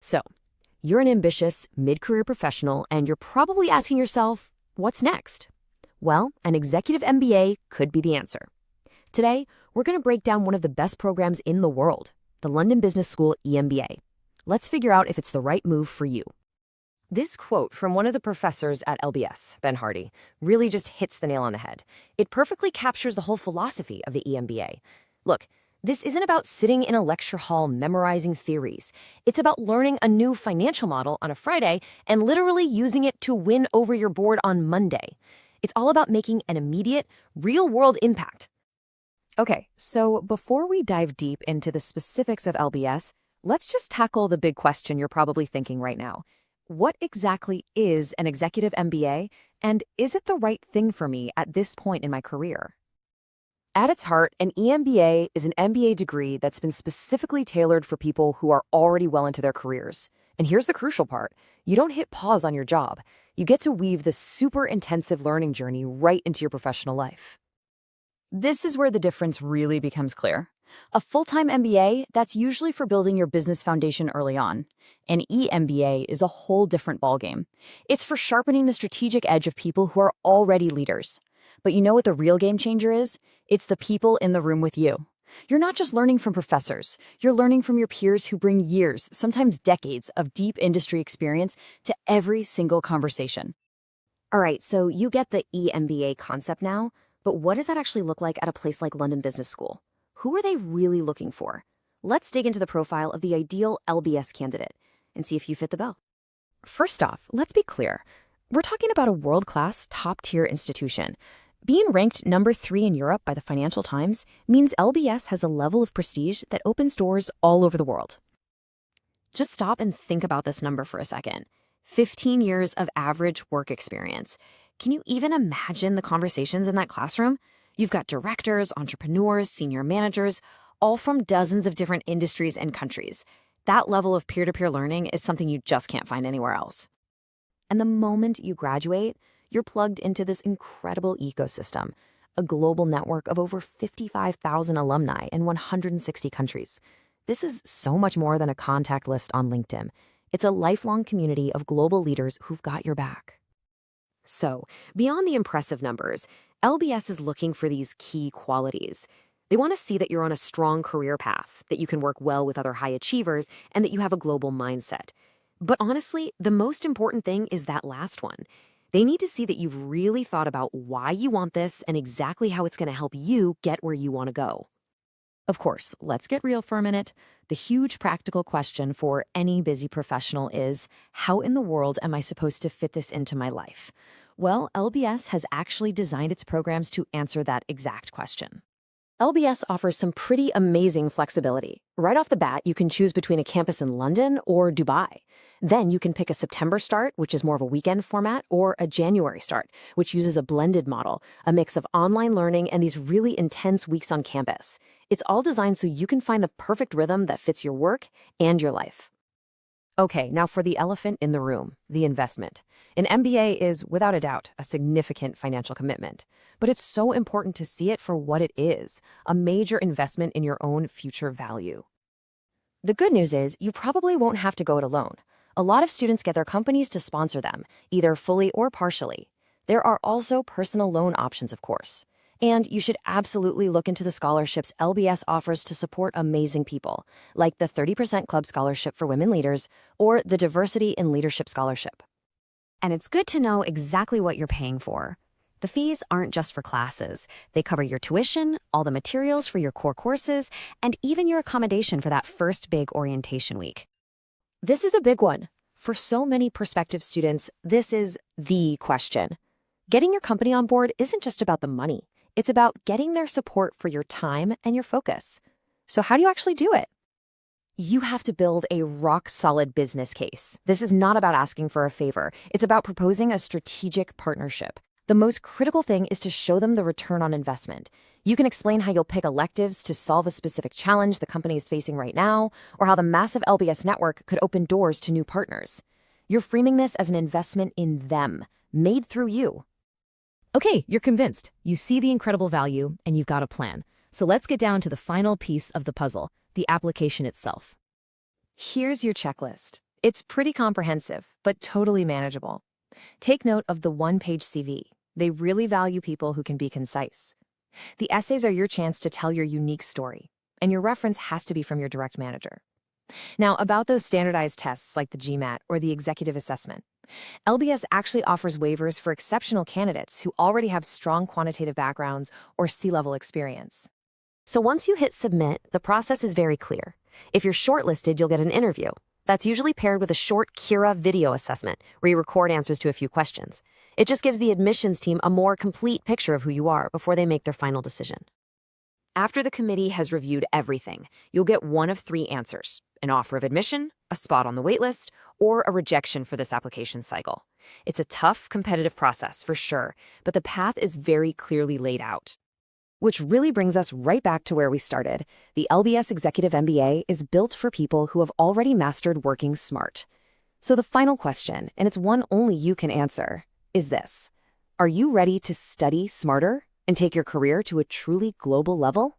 So, you're an ambitious, mid-career professional, and you're probably asking yourself, what's next? Well, an executive MBA could be the answer. Today, we're going to break down one of the best programs in the world, the London Business School EMBA. Let's figure out if it's the right move for you. This quote from one of the professors at LBS, Ben Hardy, really just hits the nail on the head. It perfectly captures the whole philosophy of the EMBA. Look, this isn't about sitting in a lecture hall memorizing theories. It's about learning a new financial model on a Friday and literally using it to win over your board on Monday. It's all about making an immediate, real-world impact. Okay, so before we dive deep into the specifics of LBS, let's just tackle the big question you're probably thinking right now. What exactly is an executive MBA, and is it the right thing for me at this point in my career? At its heart, an EMBA is an MBA degree that's been specifically tailored for people who are already well into their careers. And here's the crucial part. You don't hit pause on your job. You get to weave the super intensive learning journey right into your professional life. This is where the difference really becomes clear. A full-time MBA, that's usually for building your business foundation early on. An EMBA is a whole different ballgame. It's for sharpening the strategic edge of people who are already leaders. But you know what the real game changer is? It's the people in the room with you. You're not just learning from professors. You're learning from your peers who bring years, sometimes decades, of deep industry experience to every single conversation. All right, so you get the EMBA concept now, but what does that actually look like at a place like London Business School? Who are they really looking for? Let's dig into the profile of the ideal LBS candidate and see if you fit the bill. First off, let's be clear. We're talking about a world-class, top-tier institution. Being ranked number 3 in Europe by the Financial Times means LBS has a level of prestige that opens doors all over the world. Just stop and think about this number for a second. 15 years of average work experience. Can you even imagine the conversations in that classroom? You've got directors, entrepreneurs, senior managers, all from dozens of different industries and countries. That level of peer-to-peer learning is something you just can't find anywhere else. And the moment you graduate, you're plugged into this incredible ecosystem, a global network of over 55,000 alumni in 160 countries. This is so much more than a contact list on LinkedIn. It's a lifelong community of global leaders who've got your back. So, beyond the impressive numbers, LBS is looking for these key qualities. They want to see that you're on a strong career path, that you can work well with other high achievers, and that you have a global mindset. But honestly, the most important thing is that last one. They need to see that you've really thought about why you want this and exactly how it's going to help you get where you want to go. Of course, let's get real for a minute. The huge practical question for any busy professional is, how in the world am I supposed to fit this into my life? Well, LBS has actually designed its programs to answer that exact question. LBS offers some pretty amazing flexibility. Right off the bat, you can choose between a campus in London or Dubai. Then you can pick a September start, which is more of a weekend format, or a January start, which uses a blended model, a mix of online learning and these really intense weeks on campus. It's all designed so you can find the perfect rhythm that fits your work and your life. Okay, now for the elephant in the room, the investment. An MBA is, without a doubt, a significant financial commitment. But it's so important to see it for what it is, a major investment in your own future value. The good news is you probably won't have to go it alone. A lot of students get their companies to sponsor them, either fully or partially. There are also personal loan options, of course. And you should absolutely look into the scholarships LBS offers to support amazing people, like the 30% Club Scholarship for Women Leaders or the Diversity in Leadership Scholarship. And it's good to know exactly what you're paying for. The fees aren't just for classes. They cover your tuition, all the materials for your core courses, and even your accommodation for that first big orientation week. This is a big one. For so many prospective students, this is the question. Getting your company on board isn't just about the money. It's about getting their support for your time and your focus. So how do you actually do it? You have to build a rock-solid business case. This is not about asking for a favor. It's about proposing a strategic partnership. The most critical thing is to show them the return on investment. You can explain how you'll pick electives to solve a specific challenge the company is facing right now, or how the massive LBS network could open doors to new partners. You're framing this as an investment in them, made through you. Okay, you're convinced. You see the incredible value, and you've got a plan. So let's get down to the final piece of the puzzle, the application itself. Here's your checklist. It's pretty comprehensive, but totally manageable. Take note of the one-page CV. They really value people who can be concise. The essays are your chance to tell your unique story, and your reference has to be from your direct manager. Now, about those standardized tests like the GMAT or the executive assessment, LBS actually offers waivers for exceptional candidates who already have strong quantitative backgrounds or C-level experience. So once you hit submit, the process is very clear. If you're shortlisted, you'll get an interview. That's usually paired with a short Kira video assessment where you record answers to a few questions. It just gives the admissions team a more complete picture of who you are before they make their final decision. After the committee has reviewed everything, you'll get one of three answers: an offer of admission, a spot on the waitlist, or a rejection for this application cycle. It's a tough, competitive process for sure, but the path is very clearly laid out. Which really brings us right back to where we started. The LBS Executive MBA is built for people who have already mastered working smart. So the final question, and it's one only you can answer, is this: are you ready to study smarter and take your career to a truly global level?